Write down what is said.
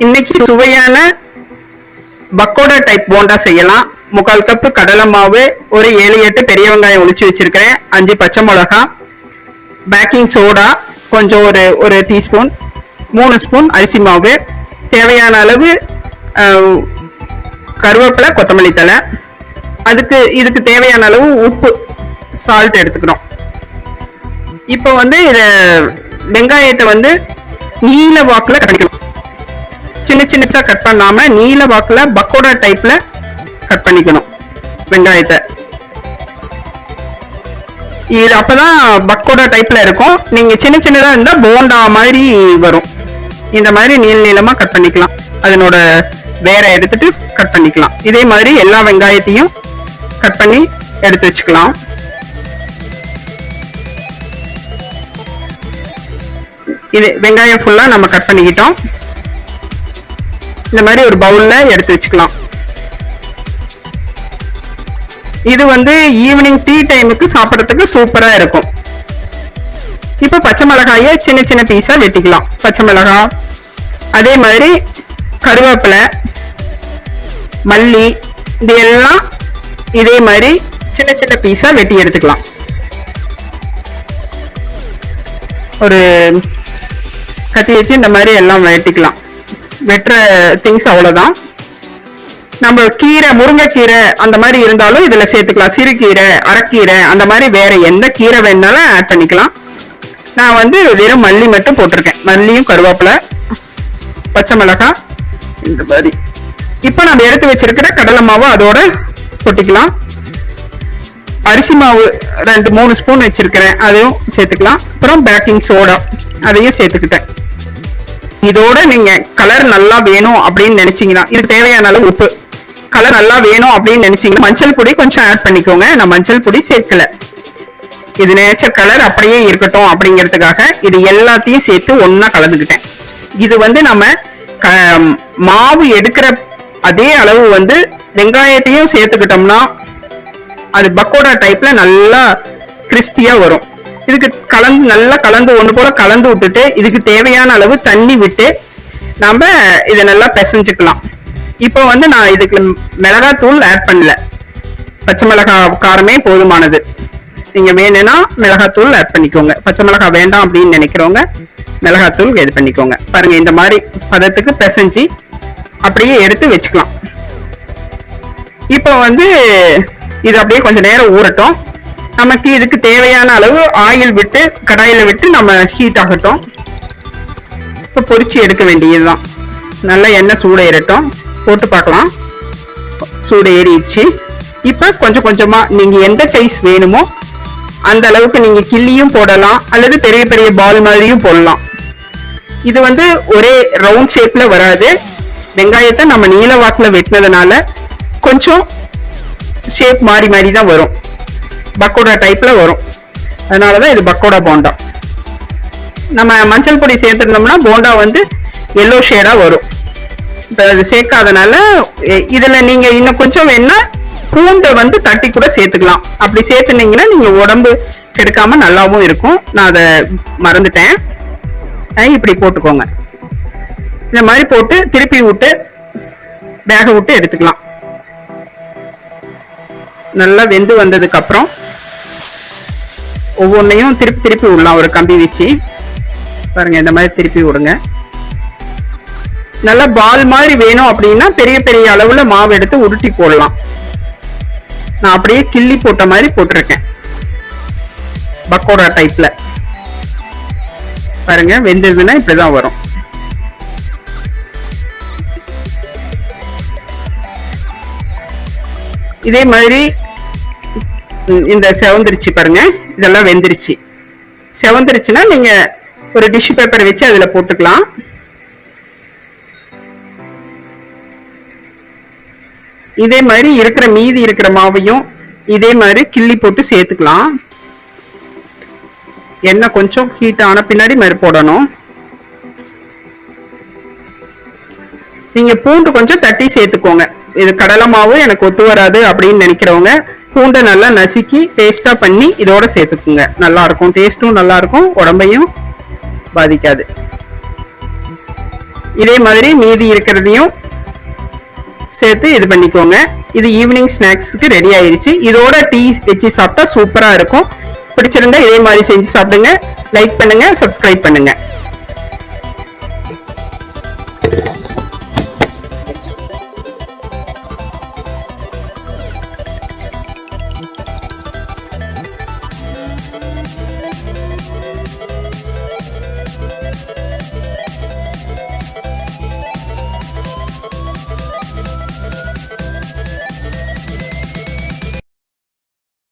இன்னைக்கு சுவையான பக்கோடா டைப் போண்டா செய்யலாம். 3/4 கப் கடலை மாவு, ஒரு 7-8 பெரிய வெங்காயம் ஒளிச்சு வச்சிருக்கிறேன், 5 பச்சை மிளகாய், பேக்கிங் சோடா கொஞ்சம் ஒரு டீஸ்பூன், 3 ஸ்பூன் அரிசி மாவு, தேவையான அளவு கருவேப்பிலை, கொத்தமல்லி தழை, இதுக்கு தேவையான அளவு உப்பு, சால்ட் எடுத்துக்கிறோம். இப்போ இத வெங்காயத்தை நீல வாக்குல கட்டிக்கணும். சின்ன சின்னச்சா கட் பண்ணாம நீல வாக்குல பக்கோடா டைப்ல கட் பண்ணிக்கணும் வெங்காயத்தை. இது அப்பதான் பக்கோடா டைப்ல இருக்கும். நீங்க சின்ன சின்னதா இருந்தா போண்டா மாதிரி வரும். இந்த மாதிரி நீள நீளமா கட் பண்ணிக்கலாம். அதனோட வேற எடுத்துட்டு கட் பண்ணிக்கலாம். இதே மாதிரி எல்லா வெங்காயத்தையும் கட் பண்ணி எடுத்து வச்சுக்கலாம். இது வெங்காயம் ஃபுல்லா நம்ம கட் பண்ணிக்கிட்டோம். இந்த மாதிரி ஒரு பவுல்ல எடுத்து வச்சுக்கலாம். இது ஈவினிங் டீ டைமுக்கு சாப்பிடறதுக்கு சூப்பரா இருக்கும். இப்ப பச்சை மிளகாய சின்ன சின்ன பீஸா வெட்டிக்கலாம். பச்சை மிளகாய், அதே மாதிரி கருவேப்பிலை, மல்லி, இது எல்லாம் இதே மாதிரி சின்ன சின்ன பீஸா வெட்டி எடுத்துக்கலாம். ஒரு கத்தி வச்சு இந்த மாதிரி எல்லாம் வெட்டிக்கலாம். வெட்டுற திங்ஸ் அவ்வளவுதான். நம்ம கீரை, முருங்கைக்கீரை அந்த மாதிரி இருந்தாலும் இதுல சேர்த்துக்கலாம். சிறுகீரை, அரைக்கீரை, அந்த மாதிரி வேற எந்த கீரை வேணாலும் ஆட் பண்ணிக்கலாம். நான் வெறும் மல்லி மட்டும் போட்டிருக்கேன். மல்லியும் கருவேப்பிலை, பச்சை மிளகாய், இந்த மாதிரி. இப்ப நம்ம எடுத்து வச்சிருக்கிற கடலை மாவு அதோட கொட்டிக்கலாம். அரிசி மாவு 2-3 ஸ்பூன் வச்சிருக்கிறேன், அதையும் சேர்த்துக்கலாம். அப்புறம் பேக்கிங் சோடா அதையும் சேர்த்துக்கிட்டேன். இதோட நீங்க கலர் நல்லா வேணும் அப்படின்னு நினைச்சீங்கன்னா, இதுக்கு தேவையான அளவு உப்பு, கலர் நல்லா வேணும் அப்படின்னு நினைச்சீங்கன்னா மஞ்சள் பொடி கொஞ்சம் ஆட் பண்ணிக்கோங்க. நான் மஞ்சள் பொடி சேர்க்கல. இது நேச்சர் கலர் அப்படியே இருக்கட்டும் அப்படிங்கிறதுக்காக இது எல்லாத்தையும் சேர்த்து ஒன்னா கலந்துக்கிட்டேன். இது நம்ம மாவு எடுக்கிற அதே அளவு வெங்காயத்தையும் சேர்த்துக்கிட்டோம்னா அது பக்கோடா டைப்ல நல்லா கிறிஸ்பியா வரும். இதுக்கு நல்லா கலந்து ஒண்ணு போல கலந்து விட்டுட்டு இதுக்கு தேவையான அளவு தண்ணி விட்டு நம்ம இதை நல்லா பிசைஞ்சுக்கலாம். இப்போ நான் இதுக்கு மிளகாய் தூள் ஆட் பண்ணல. பச்சை மிளகாய் காரமே போதுமானது. நீங்க வேணும்னா மிளகாய் தூள் ஆட் பண்ணிக்கோங்க. பச்சை மிளகாய் வேண்டாம் அப்படின்னு நினைக்கிறவங்க மிளகாய் தூள் இது பண்ணிக்கோங்க. பாருங்க, இந்த மாதிரி பதத்துக்கு பிசைஞ்சு அப்படியே எடுத்து வச்சுக்கலாம். இப்போ இது அப்படியே கொஞ்சம் நேரம் ஊறட்டும். நமக்கு இதுக்கு தேவையான அளவு ஆயில் விட்டு கடாயில விட்டு நம்ம ஹீட் ஆகட்டும். இப்ப பொரிச்சு எடுக்க வேண்டியதுதான். நல்லா எண்ணெய் சூடு ஏறட்டும், போட்டு பார்க்கலாம். சூடு ஏறிடுச்சு. இப்ப கொஞ்சம் கொஞ்சமா நீங்க எந்த சைஸ் வேணுமோ அந்த அளவுக்கு நீங்க கிள்ளியும் போடலாம், அல்லது பெரிய பெரிய பால் மாதிரியும் போடலாம். இது ஒரே ரவுண்ட் ஷேப்ல வராது. வெங்காயத்தை நம்ம நீல வாக்குல வெட்டினதுனால கொஞ்சம் ஷேப் மாறி மாறி தான் வரும். பக்கோடா டைப்ல வரும். அதனாலதான் இது பக்கோடா போண்டா. நம்ம மஞ்சள் பொடி சேர்த்துருந்தோம்னா போண்டா எல்லோ ஷேடா வரும். இப்ப அது சேர்க்காதனால இதுல நீங்க இன்னும் கொஞ்சம் வேணா பூண்டை தட்டி கூட சேர்த்துக்கலாம். அப்படி சேர்த்துனீங்கன்னா நீங்க உடம்பு கெடுக்காம நல்லாவும் இருக்கும். நான் அதை மறந்துட்டேன். இப்படி போட்டுக்கோங்க. இந்த மாதிரி போட்டு திருப்பி விட்டு வேக விட்டு எடுத்துக்கலாம். நல்லா வெந்து வந்ததுக்கு அப்புறம் ஒவ்வொன்றையும் திருப்பி திருப்பி விடலாம். ஒரு கம்பி வச்சு பாருங்க, இந்த மாதிரி திருப்பி விடுங்க. நல்லா பால் மாதிரி வேணும் அப்படின்னா பெரிய பெரிய அளவுல மாவு எடுத்து உருட்டி போடலாம். நான் அப்படியே கிள்ளி போட்ட மாதிரி போட்டிருக்கேன். பக்கோடா டைப்ல பாருங்க, வெந்ததுன்னா இப்படிதான் வரும். இதே மாதிரி இந்த செவந்திருச்சு பாருங்க, இதெல்லாம் வெந்துருச்சு. செவந்திருச்சுன்னா நீங்க ஒரு டிஷ்யூ பேப்பர் வச்சு அதுல போட்டுக்கலாம். இதே மாதிரி மீதி இருக்கிற மாவையும் இதே மாதிரி கிள்ளி போட்டு சேர்த்துக்கலாம். எண்ணெய் கொஞ்சம் ஹீட் ஆன பின்னாடி மாதிரி போடணும். நீங்க பூண்டு கொஞ்சம் தட்டி சேர்த்துக்கோங்க. இது கடலை மாவு எனக்கு ஒத்து வராது அப்படின்னு நினைக்கிறவங்க பூண்டை நல்லா நசுக்கி பேஸ்டா பண்ணி இதோட சேர்த்துக்குங்க. நல்லா இருக்கும், டேஸ்டும் நல்லா இருக்கும், உடம்பையும் பாதிக்காது. இதே மாதிரி மீதி இருக்கிறதையும் சேர்த்து இது பண்ணிக்கோங்க. இது ஈவினிங் ஸ்நாக்ஸ்க்கு ரெடி ஆயிடுச்சு. இதோட டீ வச்சு சாப்பிட்டா சூப்பரா இருக்கும். பிடிச்சிருந்தா இதே மாதிரி செஞ்சு சாப்பிடுங்க. லைக் பண்ணுங்க, சப்ஸ்கிரைப் பண்ணுங்க.